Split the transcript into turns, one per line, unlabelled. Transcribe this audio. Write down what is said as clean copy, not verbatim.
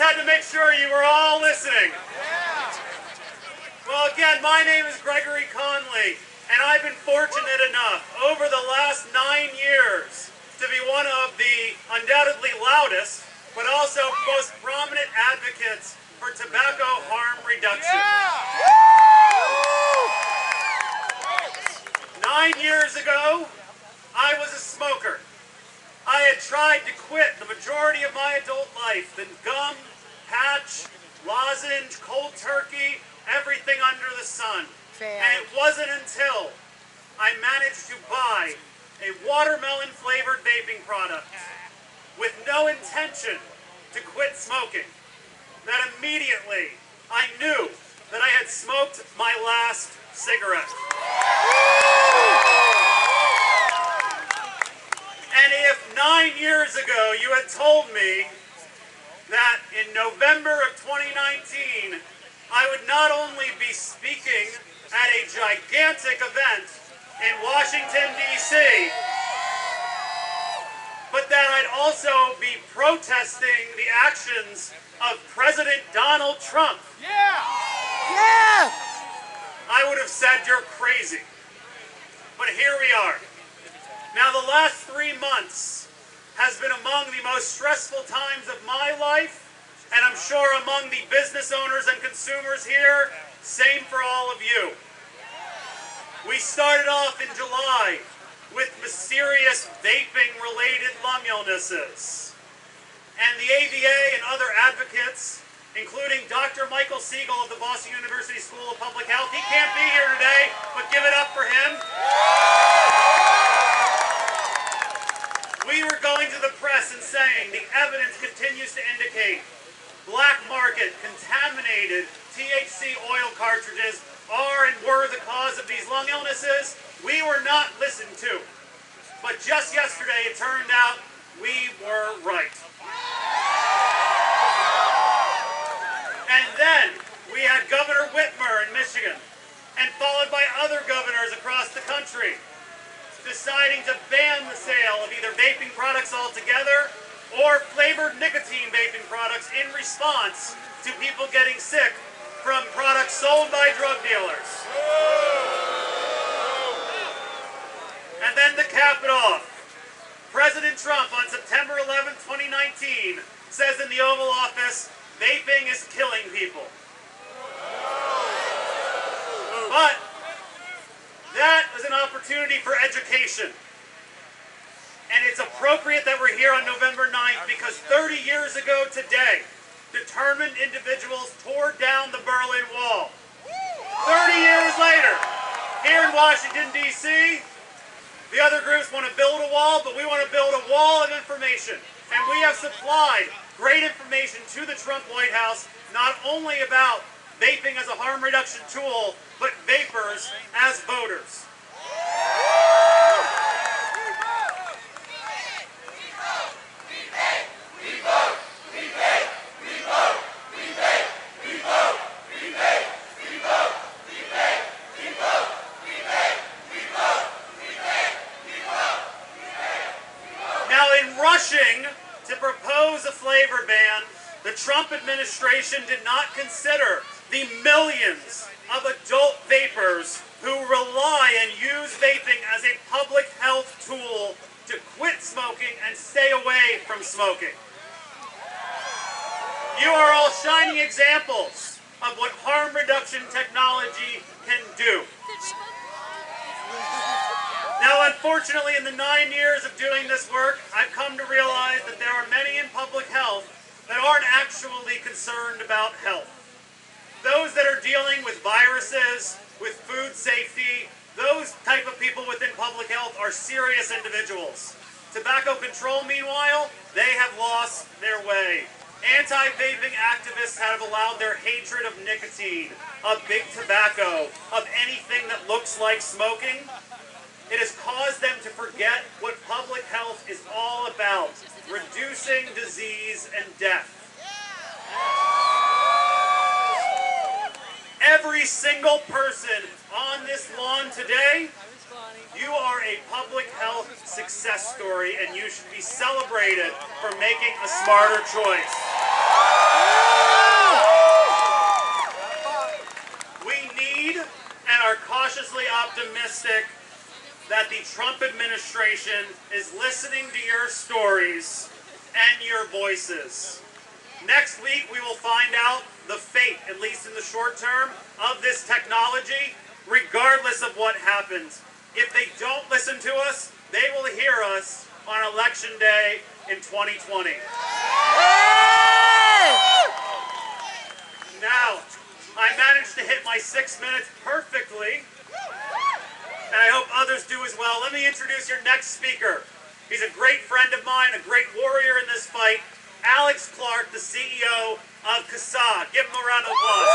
had to make sure you were all listening. Well, again, my name is Gregory Conley, and I've been fortunate enough over the last 9 years to be one of the undoubtedly loudest, but also most prominent advocates for tobacco harm reduction. 9 years ago, I was a smoker. I had tried to quit the majority of my adult life, the gum, patch, lozenge, cold turkey, everything under the sun. And it wasn't until I managed to buy a watermelon-flavored vaping product with no intention to quit smoking that immediately I knew that I had smoked my last cigarette. And if 9 years ago you had told me that in November of 2019 I would not only be speaking at a gigantic event in Washington, D.C., but that I'd also be protesting the actions of President Donald Trump, I would have said you're crazy. But here we are. Now, the last 3 months has been among the most stressful times of my life, and I'm sure among the business owners and consumers here, same for all of you. We started off in July with mysterious vaping-related lung illnesses. And the AVA and other advocates, including Dr. Michael Siegel of the Boston University School of Public Health, he can't be here today, but give it up for him. We were going to the press and saying the evidence continues to indicate black market contaminated THC oil cartridges are and were the cause of these lung illnesses. We were not listened to. But just yesterday it turned out we were right. And then we had Governor Whitmer in Michigan, and followed by other governors across the country, deciding to ban the sale of either vaping products altogether or flavored nicotine vaping products in response to people getting sick from products sold by drug dealers. And then to cap it off, President Trump on September 11, 2019 says in the Oval Office, vaping is killing people. But that was an opportunity for education. And it's appropriate that we're here on November 9th because 30 years ago today, determined individuals tore down the Berlin Wall. 30 years later, here in Washington, D.C., the other groups want to build a wall, but we want to build a wall of information. And we have supplied great information to the Trump White House, not only about vaping as a harm reduction tool, but vapors as voters. Rushing to propose a flavor ban, the Trump administration did not consider the millions of adult vapors who rely and use vaping as a public health tool to quit smoking and stay away from smoking. You are all shining examples of what harm reduction technology can do. Now, unfortunately, in the 9 years of doing this work, I've come to realize that there are many in public health that aren't actually concerned about health. Those that are dealing with viruses, with food safety, those type of people within public health are serious individuals. Tobacco control, meanwhile, they have lost their way. Anti-vaping activists have allowed their hatred of nicotine, of big tobacco, of anything that looks like smoking. It has caused them to forget what public health is all about, reducing disease and death. Every single person on this lawn today, you are a public health success story, and you should be celebrated for making a smarter choice. cautiously optimistic that the Trump administration is listening to your stories and your voices. Next week, we will find out the fate, at least in the short term, of this technology, regardless of what happens. If they don't listen to us, they will hear us on Election Day in 2020. Now, I managed to hit my 6 minutes perfectly, and I hope others do as well. Let me introduce your next speaker. He's a great friend of mine, a great warrior in this fight, Alex Clark, the CEO of CASA. Give him a round of applause.